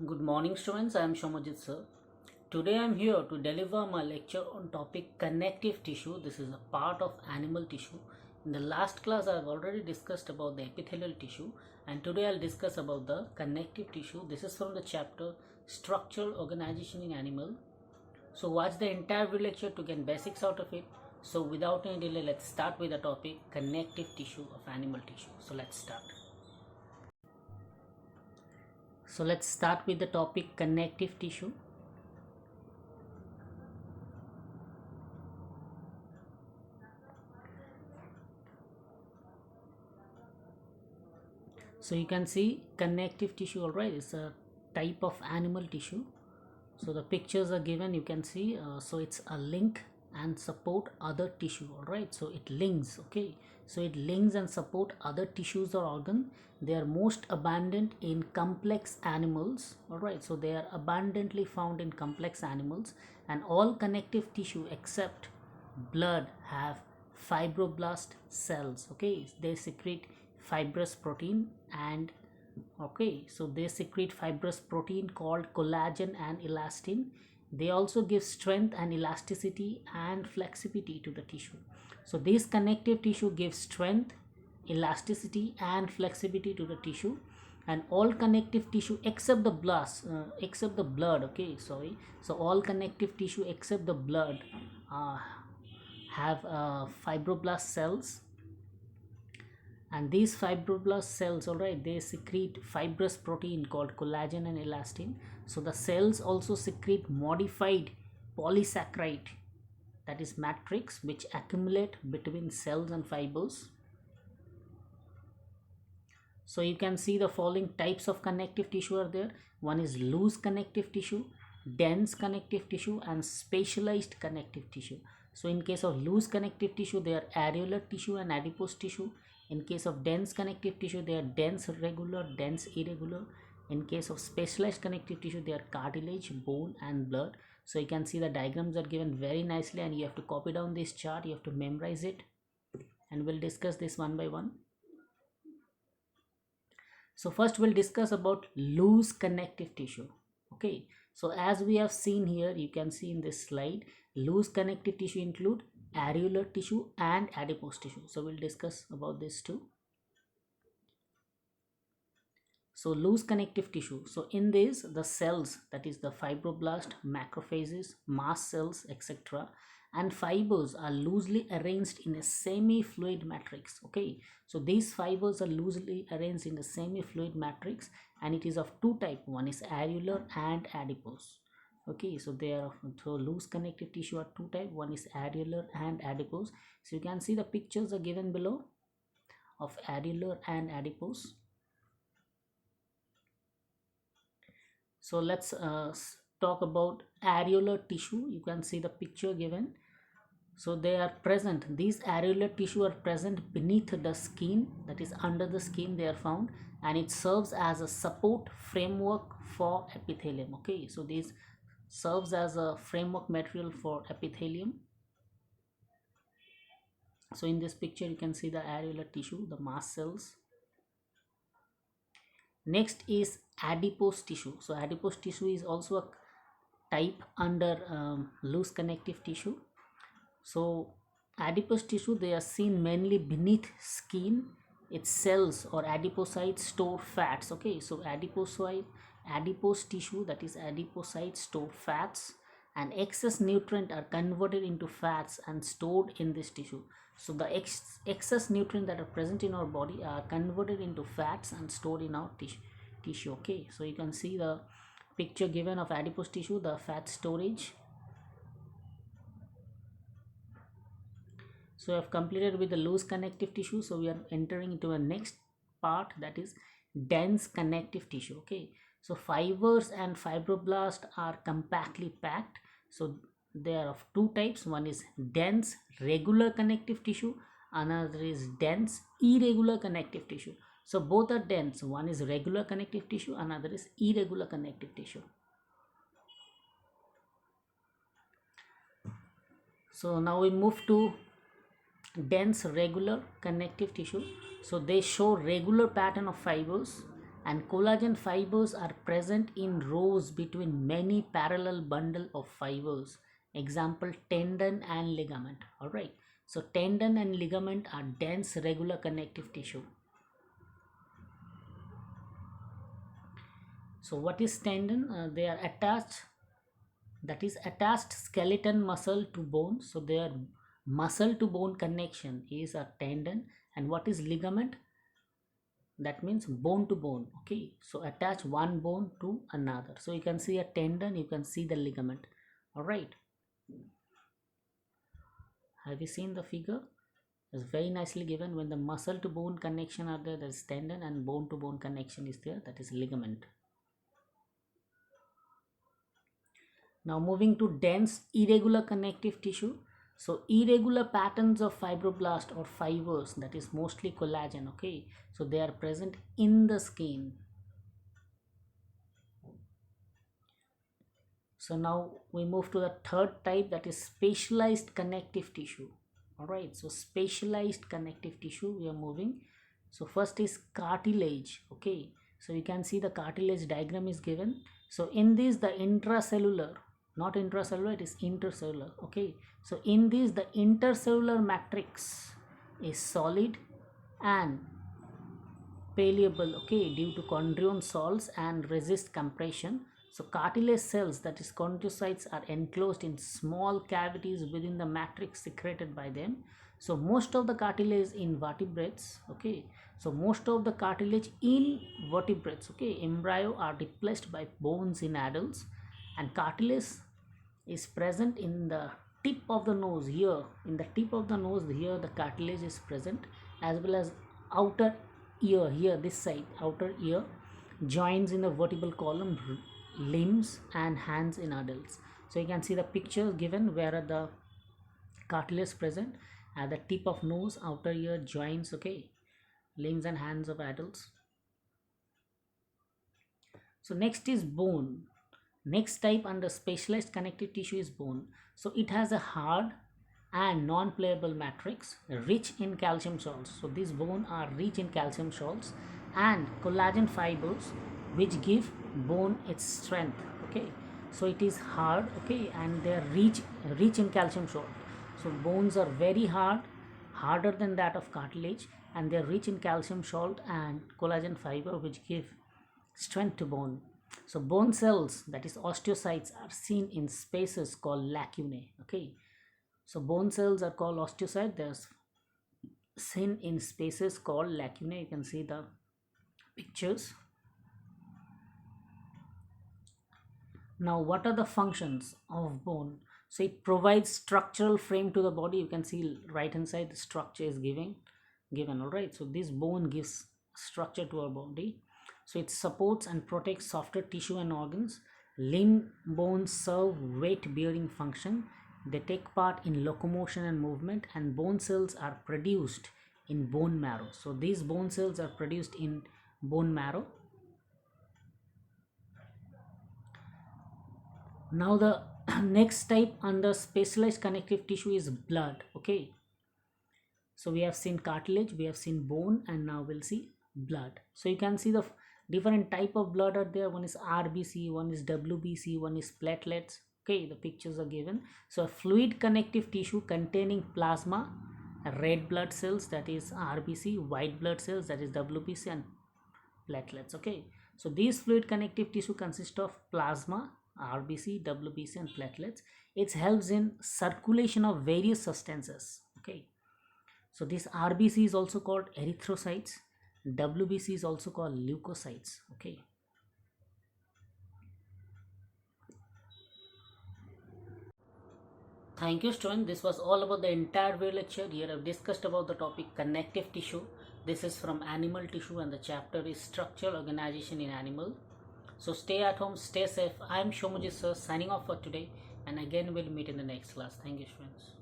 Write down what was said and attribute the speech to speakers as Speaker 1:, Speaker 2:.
Speaker 1: Good morning students, I am Shomajit sir. Today I am here to deliver my lecture on topic connective tissue. This is a part of animal tissue. In the last class I have already discussed about the epithelial tissue, and today I will discuss about the connective tissue. This is from the chapter Structural Organization in Animal. So watch the entire video lecture to get basics out of it. So without any delay, let's start with the topic connective tissue of animal tissue. So let's start. So let's start with the topic connective tissue. So you can see connective tissue, all right, it's a type of animal tissue. So the pictures are given, you can see. So it's a link and support other tissue, all right. So it links, okay. So it links and support other tissues or organ. They are most abundant in complex animals, all right. So they are abundantly found in complex animals, and all connective tissue except blood have fibroblast cells, okay. They secrete fibrous protein, and okay, so they secrete fibrous protein called collagen and elastin. They also give strength and elasticity and flexibility to the tissue. So this connective tissue gives strength, elasticity and flexibility to the tissue. And all connective tissue except the blood, okay, sorry, so all connective tissue except the blood have fibroblast cells, and these fibroblast cells, all right, they secrete fibrous protein called collagen and elastin. So the cells also secrete modified polysaccharide, that is matrix, which accumulate between cells and fibers. So you can see the following types of connective tissue are there. One is loose connective tissue, dense connective tissue, and specialized connective tissue. So in case of loose connective tissue, they are areolar tissue and adipose tissue. In case of dense connective tissue, they are dense regular, dense irregular. In case of specialized connective tissue, they are cartilage, bone and blood. So you can see the diagrams are given very nicely, and you have to copy down this chart, you have to memorize it, and we'll discuss this one by one. So first we'll discuss about loose connective tissue, okay. So as we have seen here, you can see in this slide, loose connective tissue include areolar tissue and adipose tissue. So we'll discuss about this too. So loose connective tissue, so in this the cells, that is the fibroblast, macrophages, mast cells, etc., and fibers are loosely arranged in a semi-fluid matrix, okay. So these fibers are loosely arranged in a semi-fluid matrix, and it is of two type. One is areolar and adipose, okay. So they are, so loose connective tissue are two type. One is areolar and adipose. So you can see the pictures are given below of areolar and adipose. So let's talk about areolar tissue. You can see the picture given. So they are present, these areolar tissue are present beneath the skin, that is under the skin they are found, and it serves as a support framework for epithelium, okay. So this serves as a framework material for epithelium. So in this picture you can see the areolar tissue, the mast cells. Next is adipose tissue. So adipose tissue is also a type under loose connective tissue. So adipose tissue, they are seen mainly beneath skin. Its cells or adipocytes store fats, okay. So adipose tissue, that is adipocytes, store fats, and excess nutrient are converted into fats and stored in this tissue. So the excess nutrient that are present in our body are converted into fats and stored in our tissue, okay. So you can see the picture given of adipose tissue, the fat storage. So I have completed with the loose connective tissue. So we are entering into a next part, that is dense connective tissue, okay. So fibers and fibroblasts are compactly packed. So they are of two types. One is dense regular connective tissue, another is dense irregular connective tissue. So both are dense. One is regular connective tissue, another is irregular connective tissue. So now we move to dense regular connective tissue. So they show regular pattern of fibers and collagen fibers are present in rows between many parallel bundle of fibers. Example, tendon and ligament. All right, so tendon and ligament are dense regular connective tissue. So what is tendon? They are attached, that is attached skeleton muscle to bone. So their muscle to bone connection is a tendon. And what is ligament? That means bone to bone. Okay, so attach one bone to another. So you can see a tendon, you can see the ligament. All right, have you seen the figure? It's very nicely given. When the muscle to bone connection are there, that is tendon, and bone to bone connection is there, that is ligament. Now moving to dense irregular connective tissue. So irregular patterns of fibroblast or fibers, that is mostly collagen. Okay, so they are present in the skin. So now we move to the third type, that is specialized connective tissue. All right, so specialized connective tissue we are moving. So first is cartilage. Okay, so you can see the cartilage diagram is given. So in this, the intracellular, not intracellular, it is intercellular. Okay, so in this, the intercellular matrix is solid and palleable, okay, due to chondrion salts and resist compression. So cartilage cells, that is chondrocytes, are enclosed in small cavities within the matrix secreted by them. So most of the cartilage in vertebrates, okay, so most of the cartilage in vertebrates, okay, embryo, are replaced by bones in adults. And cartilage is present in the tip of the nose here. In the tip of the nose here, the cartilage is present, as well as outer ear here, this side, outer ear, joints in the vertebral column, limbs and hands in adults. So you can see the pictures given where are the cartilage present at the tip of nose, outer ear, joints, okay, limbs and hands of adults. So next is bone. Next type under specialized connective tissue is bone. So it has a hard and non-pliable matrix rich in calcium salts. So these bone are rich in calcium salts and collagen fibers, which give bone its strength. Okay, so it is hard, okay, and they are rich in calcium salt. So bones are very hard, harder than that of cartilage, and they are rich in calcium salt and collagen fiber, which give strength to bone. So bone cells, that is osteocytes, are seen in spaces called lacunae. Okay, so bone cells are called osteocytes. They're seen in spaces called lacunae. You can see the pictures. Now what are the functions of bone? So it provides structural frame to the body. You can see right hand side, the structure is given. All right, so this bone gives structure to our body. So it supports and protects softer tissue and organs. Limb bones serve weight bearing function. They take part in locomotion and movement, and bone cells are produced in bone marrow. So these bone cells are produced in bone marrow. Now the next type under specialized connective tissue is blood. Okay, so we have seen cartilage, we have seen bone, and now we'll see blood. So you can see the different type of blood are there. One is RBC, one is WBC, one is platelets. Okay, the pictures are given. So a fluid connective tissue containing plasma, red blood cells, that is RBC, white blood cells, that is WBC, and platelets. Okay, so these fluid connective tissue consist of plasma, RBC, WBC, and platelets. It helps in circulation of various substances. Okay, so this RBC is also called erythrocytes. WBC is also called leukocytes. Okay, thank you student. This was all about the entire video lecture. Here I've discussed about the topic connective tissue. This is from animal tissue, and the chapter is structural organization in animal. So stay at home, stay safe. I am Shomuji sir signing off for today, and again we'll meet in the next class. Thank you students.